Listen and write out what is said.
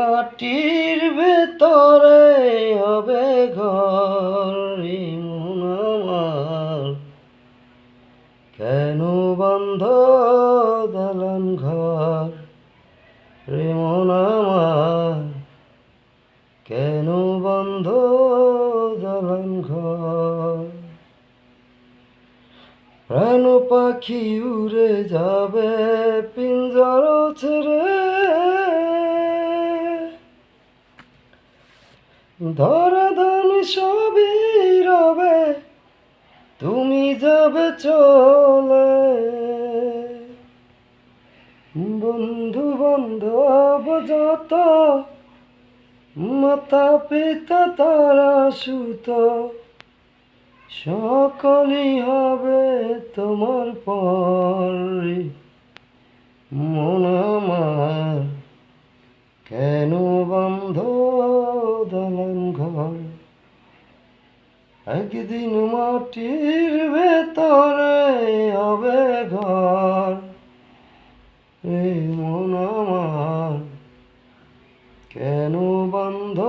মাটির ভেতরে হবে ঘর রে মন আমার, কেন বন্ধ দালান ঘর রে মন আমার, কেন বন্ধ দালান ঘর। প্রাণ পাখি উড়ে যাবে পিঞ্জর ছেড়ে, ধরাধামী সবই রবে তুমি যাবে চলে। বন্ধু বান্ধব যত মাতা পিতা তারা সুত, সকলই হবে তোমার পর মন আমার, কেন বন্ধ দালান ঘর। একদিন মাটির ভেতরে হবে ঘর রে মন আমার, কেন বন্ধ